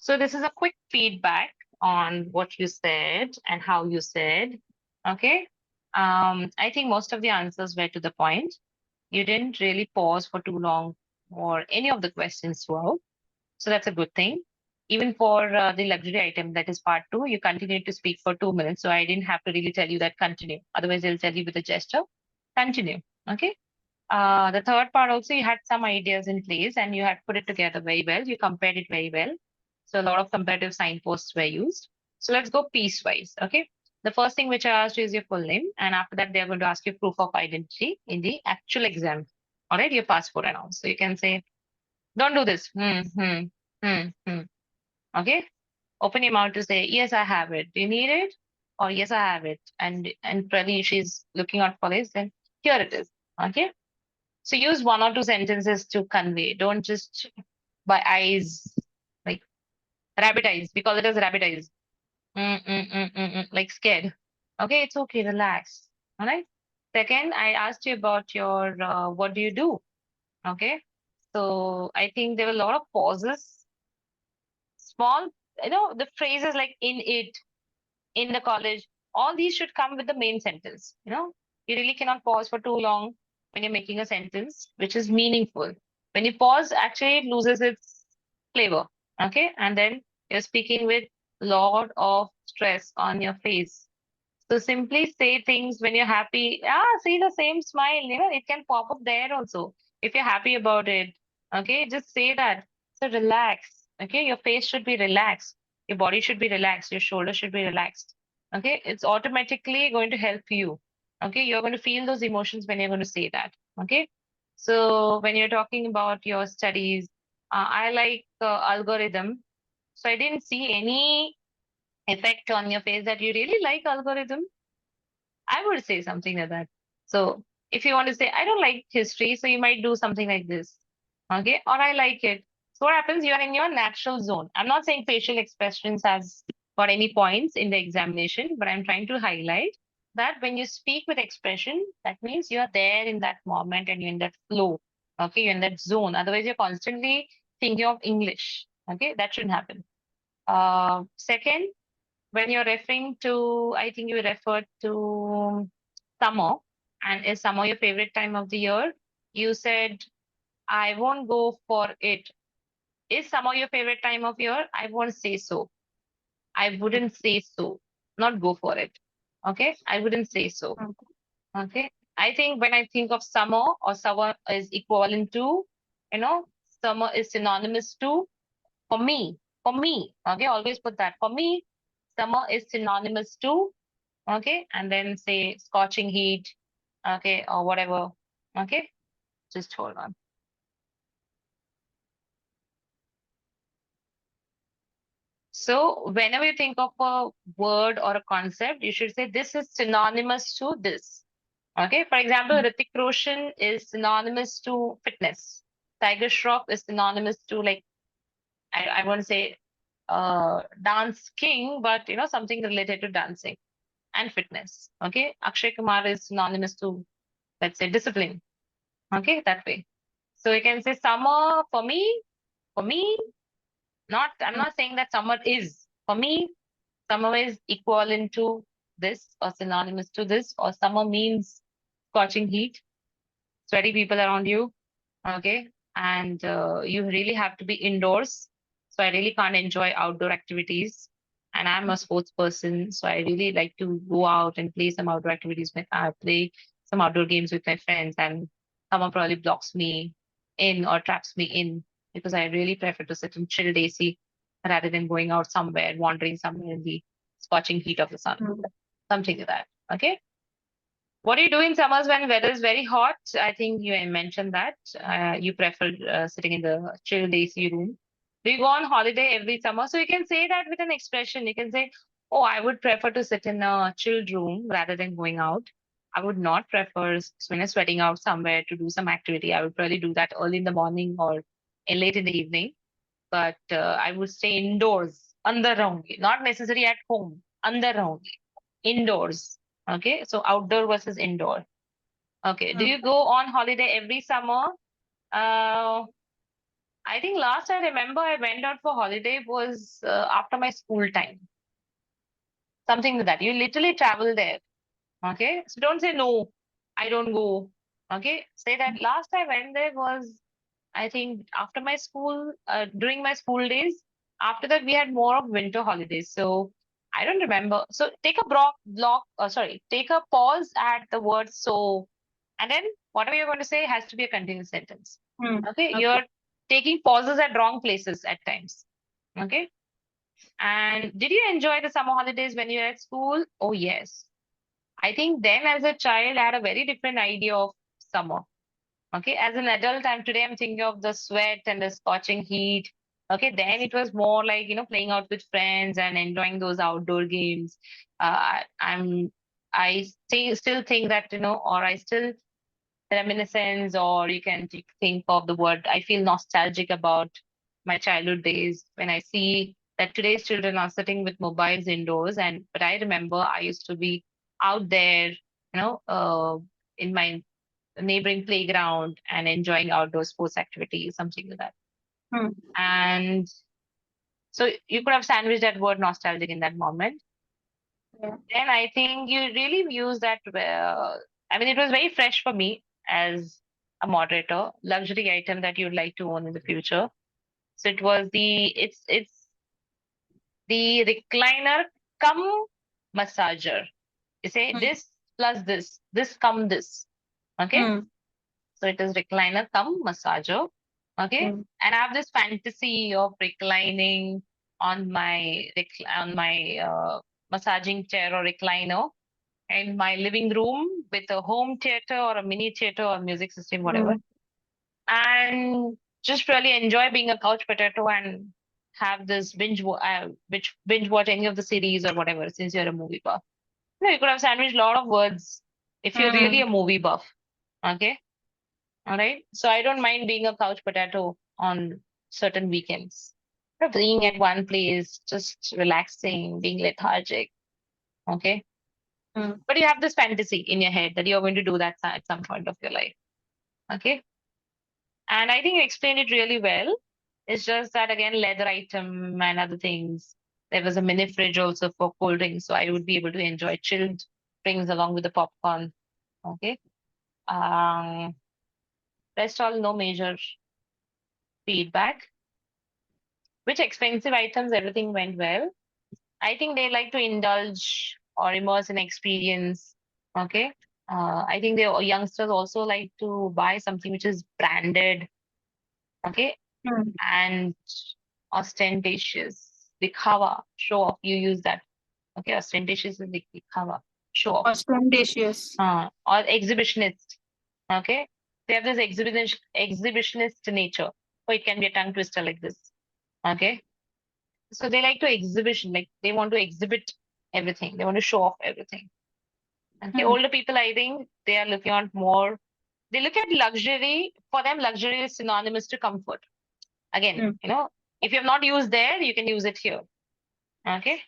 So this is a quick feedback on what you said and how you said. Okay. I think most of the answers were to the point. You didn't really pause for too long or any of the questions throughout. So that's a good thing. Even for the luxury item, that is part two, you continued to speak for 2 minutes. So I didn't have to really tell you that continue. Otherwise, they'll tell you with a gesture, continue. Okay. The third part also, you had some ideas in place and you had put it together very well. You compared it very well. So a lot of comparative signposts were used. So let's go piecewise. Okay. The first thing which I asked you is your full name. And after that, they're going to ask you proof of identity in the actual exam. All right. Your passport and all. So you can say, don't do this. Hmm. Okay. Open your mouth to say, yes, I have it. Do you need it? Or yes, I have it. And probably she's looking out for this, then here it is. Okay. So use one or two sentences to convey. Don't just by eyes, like rabbit eyes. We call it as rabbit eyes. Like scared. Okay, it's okay. Relax. All right. Second, I asked you about your what do you do? Okay. So I think there were a lot of pauses, small, the phrases like in it, in the college, all these should come with the main sentence. You really cannot pause for too long when you're making a sentence, which is meaningful. When you pause, actually, it loses its flavor. Okay. And then you're speaking with lot of stress on your face. So simply say things when you're happy. See the same smile, it can pop up there also. If you're happy about it, okay, just say that. So relax. Okay. Your face should be relaxed. Your body should be relaxed. Your shoulder should be relaxed. Okay. It's automatically going to help you. Okay. You're going to feel those emotions when you're going to say that. Okay. So when you're talking about your studies, I like algorithm. So I didn't see any effect on your face that you really like algorithm. I would say something like that. So if you want to say, I don't like history, so you might do something like this. Okay. Or I like it. So what happens? You are in your natural zone. I'm not saying facial expressions has got any points in the examination, but I'm trying to highlight that when you speak with expression, that means you're there in that moment and you're in that flow. Okay. You're in that zone. Otherwise, you're constantly thinking of English. Okay. That shouldn't happen. Second, when you're referring to, I think you referred to summer, and is summer your favorite time of the year? You said, I won't go for it. Is summer your favorite time of year? I won't say so. I wouldn't say so. Not go for it. Okay. I wouldn't say so. Okay. I think when I think of summer or summer is equivalent to, summer is synonymous to, for me. Okay. Always put that. For me, summer is synonymous to, okay, and then say scorching heat, okay, or whatever. Okay, just hold on. So whenever you think of a word or a concept, you should say this is synonymous to this. Okay, for example, Ritik Roshan is synonymous to fitness. Tiger Shroff is synonymous to, like, I want to say dance king, but something related to dancing and fitness. Okay, Akshay Kumar is synonymous to, let's say, discipline. Okay, that way. So you can say summer for me, I'm not saying that summer is. For me, summer is equivalent to this or synonymous to this, or summer means scorching heat, sweaty people around you. Okay. And you really have to be indoors. So I really can't enjoy outdoor activities. And I'm a sports person. So I really like to go out and play some outdoor activities. Play some outdoor games with my friends. And someone probably blocks me in or traps me in because I really prefer to sit in chilled AC rather than going out somewhere, wandering somewhere in the scorching heat of the sun. Something like that. Okay. What do you do in summers when weather is very hot? I think you mentioned that you prefer sitting in the chilled AC room. Do you go on holiday every summer? So you can say that with an expression. You can say, "Oh, I would prefer to sit in a chilled room rather than going out. I would not prefer when I'm sweating out somewhere to do some activity. I would probably do that early in the morning or late in the evening. But I would stay indoors, under only, not necessarily at home, under only, indoors." Okay, so outdoor versus indoor. Okay, do you go on holiday every summer? Uh, I think last I remember I went out for holiday was after my school time. Something like that. You literally travel there. Okay. So don't say no, I don't go. Okay. Say that last I went there was, I think, after my school, during my school days. After that, we had more of winter holidays. So I don't remember. So take a take a pause at the word so, and then whatever you're going to say has to be a continuous sentence. Hmm. Okay. Okay. You're taking pauses at wrong places at times. Okay. And did you enjoy the summer holidays when you were at school? Oh, yes. I think then as a child, I had a very different idea of summer. Okay. As an adult, today I'm thinking of the sweat and the scorching heat. Okay. Then it was more like, playing out with friends and enjoying those outdoor games. I'm, still think that, or I still reminiscence, or you can think of the word. I feel nostalgic about my childhood days when I see that today's children are sitting with mobiles indoors. And but I remember I used to be out there, in my neighboring playground and enjoying outdoor sports activities, something like that. Hmm. And so you could have sandwiched that word nostalgic in that moment. Yeah. Then I think you really use that. I mean, it was very fresh for me as a moderator. Luxury item that you'd like to own in the future. So it's the recliner come massager. You say Hmm. this plus this come this. Okay. Hmm. So it is recliner come massager. Okay. Hmm. And I have this fantasy of reclining on my massaging chair or recliner in my living room with a home theater or a mini theater or music system, whatever, Hmm. and just really enjoy being a couch potato and have this binge watch any of the series or whatever. Since you're a movie buff, you could have sandwiched a lot of words if you're really Hmm. a movie buff. Okay, all right. So I don't mind being a couch potato on certain weekends. Being at one place, just relaxing, being lethargic. Okay, Hmm. but you have this fantasy in your head that you're going to do that at some point of your life. Okay. And I think you explained it really well. It's just that again, leather item and other things. There was a mini fridge also for cold drinks, so I would be able to enjoy chilled drinks along with the popcorn. Okay. Um, rest all no major feedback. Which expensive items, everything went well. I think they like to indulge or immerse in experience. Okay. I think the youngsters also like to buy something which is branded. Okay. Hmm. And ostentatious. Dikhawa, show off. You use that. Okay, ostentatious is dikhawa, show off. Ostentatious. Or exhibitionist. Okay, they have this exhibitionist nature. So it can be a tongue twister like this. Okay, so they like to exhibition, like they want to exhibit everything. They want to show off everything. Okay, Hmm. older people, I think they are looking at more. They look at luxury. For them, luxury is synonymous to comfort. Again, Hmm. if you have not used there, you can use it here. Okay.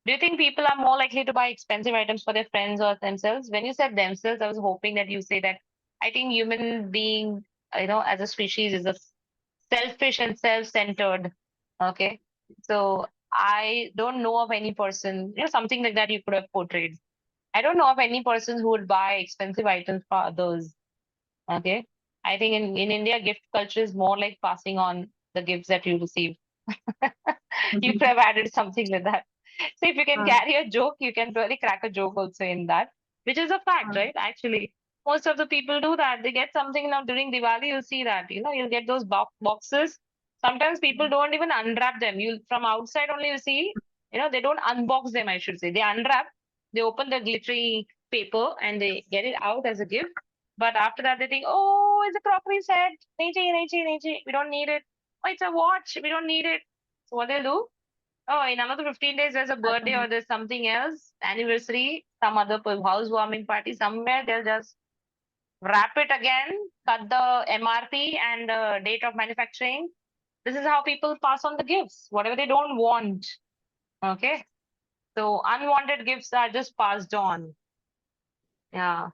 Do you think people are more likely to buy expensive items for their friends or themselves? When you said themselves, I was hoping that you say that. I think human being, as a species, is a selfish and self-centered. Okay. So I don't know of any person, something like that you could have portrayed. I don't know of any person who would buy expensive items for others. Okay. I think in India, gift culture is more like passing on the gifts that you receive. You could have added something like that. So if you can Hmm. carry a joke, you can really crack a joke also in that, which is a fact, Hmm. right? Actually, most of the people do that. They get something now during Diwali, you'll see that, you'll get those boxes. Sometimes people don't even unwrap them. You from outside only you see, they don't unbox them, I should say. They unwrap, they open the glittery paper and they get it out as a gift. But after that, they think, oh, it's a crockery set. Nahi chahiye, nahi chahiye, nahi chahiye. We don't need it. Oh, it's a watch. We don't need it. So what they'll do? Oh, in another 15 days, there's a birthday or there's something else, anniversary, some other housewarming party somewhere. They'll just wrap it again, cut the MRP and the date of manufacturing. This is how people pass on the gifts, whatever they don't want. Okay. So unwanted gifts are just passed on. Yeah.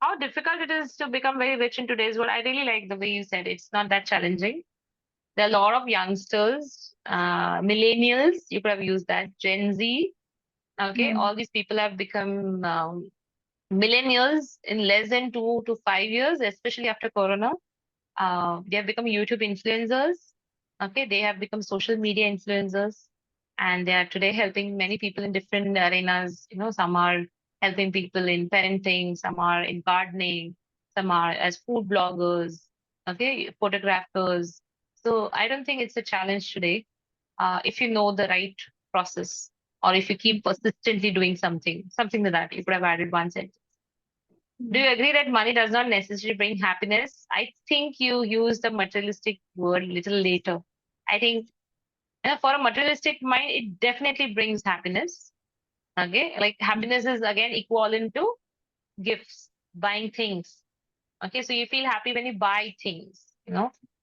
how difficult it is to become very rich in today's world. I really like the way you said it's not that challenging. There are a lot of youngsters, millennials, you could have used that, Gen Z. Okay, Hmm. all these people have become millennials in less than 2 to 5 years, especially after Corona. They have become YouTube influencers. Okay, they have become social media influencers, and they are today helping many people in different arenas. Some are helping people in parenting, some are in gardening, some are as food bloggers, okay, photographers. So I don't think it's a challenge today if you know the right process, or if you keep persistently doing something like that. You could have added one sentence. Do Hmm. you agree that money does not necessarily bring happiness? I think you use the materialistic word little later. I think for a materialistic mind, it definitely brings happiness. Okay, like happiness is again equivalent to gifts, buying things. Okay, so you feel happy when you buy things.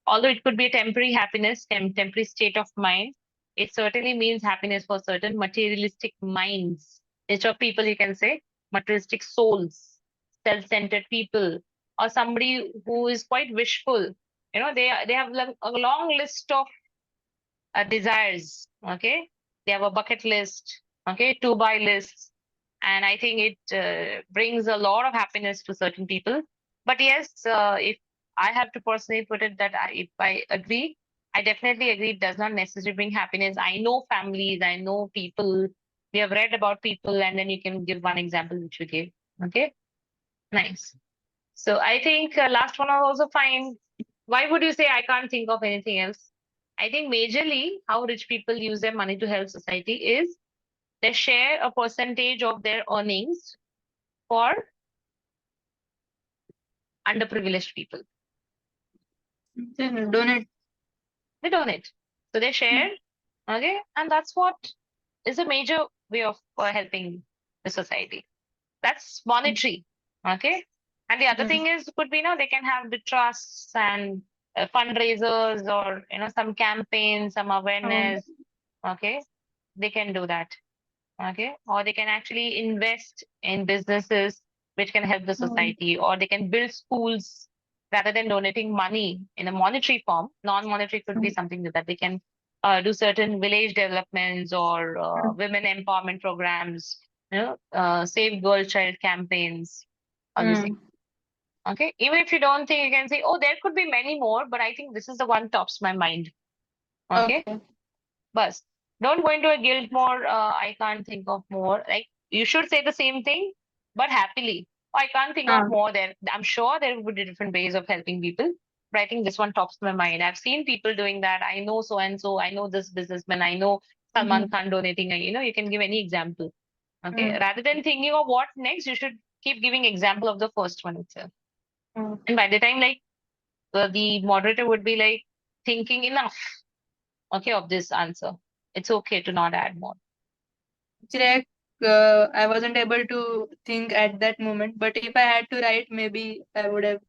Although it could be a temporary happiness, temporary state of mind, it certainly means happiness for certain materialistic minds. Instead of people, you can say materialistic souls, self-centered people, or somebody who is quite wishful. They have a long list of desires. Okay, they have a bucket list. Okay, to buy lists, and I think it brings a lot of happiness to certain people. But yes, if I have to personally put it that if I agree, I definitely agree. It does not necessarily bring happiness. I know families, I know people. We have read about people, and then you can give one example which you gave. Okay, nice. So I think last one was also fine. Why would you say I can't think of anything else? I think majorly how rich people use their money to help society is they share a percentage of their earnings for underprivileged people. Then donate. They donate. So they Hmm. share, okay, and that's what is a major way of helping the society. That's monetary, okay. And the other Hmm. thing is could be they can have the trusts and fundraisers, or some campaigns, some Um, awareness, okay. They can do that. Okay, or they can actually invest in businesses which can help the um, society, or they can build schools rather than donating money in a monetary form. Non-monetary could be um, something that they can do certain village developments, or women empowerment programs, save girl child campaigns, all these things. um, Okay, even if you don't think, you can say, oh, there could be many more, but I think this is the one tops my mind. Okay, okay. bus. Don't go into a guilt mode. I can't think of more. Like you should say the same thing, but happily. "Oh, I can't think of Ah. more. There, I'm sure there would be different ways of helping people. But I think this one tops my mind. I've seen people doing that. I know so and so. I know this businessman. I know Salman Hmm. Khan donating. You can give any example. Okay. Hmm. Rather than thinking of what next, you should keep giving example of the first one itself. Hmm. And by the time, like the moderator would be like thinking enough, okay, of this answer. It's okay to not add more. Actually, I wasn't able to think at that moment, but if I had to write, maybe I would have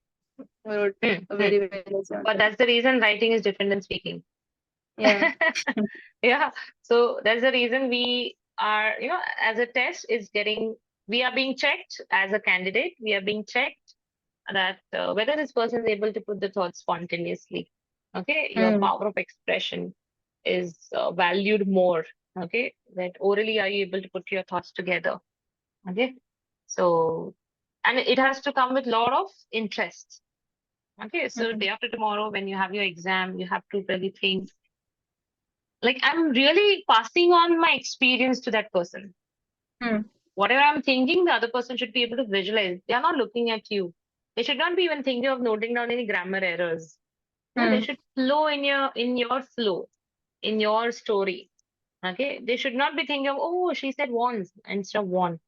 wrote Hmm, a hmm. very well But example. that's the reason writing is different than speaking. Yeah. Yeah. So that's the reason we are, as a test is we are being checked as a candidate. We are being checked that whether this person is able to put the thoughts spontaneously. Okay. Your Hmm. power of expression is valued more. Okay. That orally are you able to put your thoughts together. Okay. So, and it has to come with a lot of interest. Okay, so Hmm. day after tomorrow, when you have your exam, you have to really think, like, I'm really passing on my experience to that person. Hmm. Whatever I'm thinking, the other person should be able to visualize. They are not looking at you. They should not be even thinking of noting down any grammar errors. No, they Hmm. should flow in your flow, in your story. Okay, they should not be thinking of, oh, she said once instead of one.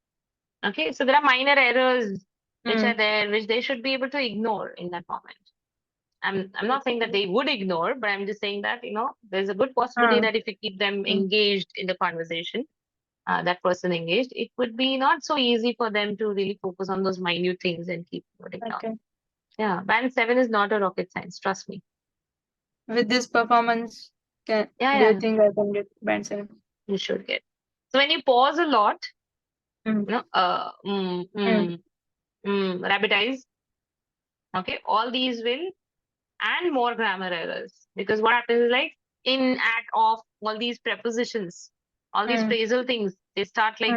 Okay, so there are minor errors which are Hmm. there, which they should be able to ignore in that moment. I'm not saying that they would ignore, but I'm just saying that there's a good possibility Ah. that if you keep them Hmm. engaged in the conversation, that person engaged, it would be not so easy for them to really focus on those minute things and keep noting down. Okay. Yeah, band seven is not a rocket science. Trust me. With this performance, Yeah, do you yeah, think I can get band 7? you should get. So when you pause a lot, Hmm. you know, uh, mm, Hmm. mm, rabbit eyes. Okay, all these will, and more grammar errors, because what happens is like in, at, off, all these prepositions, all these Hmm. phrasal things, they start like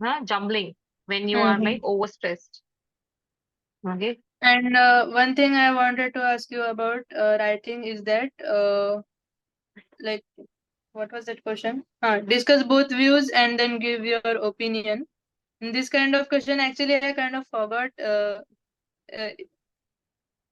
Hmm. jumbling when you are Hmm. like overstressed. Okay. And one thing I wanted to ask you about writing is that, like, what was that question? Discuss both views and then give your opinion. In this kind of question, actually, I kind of forgot.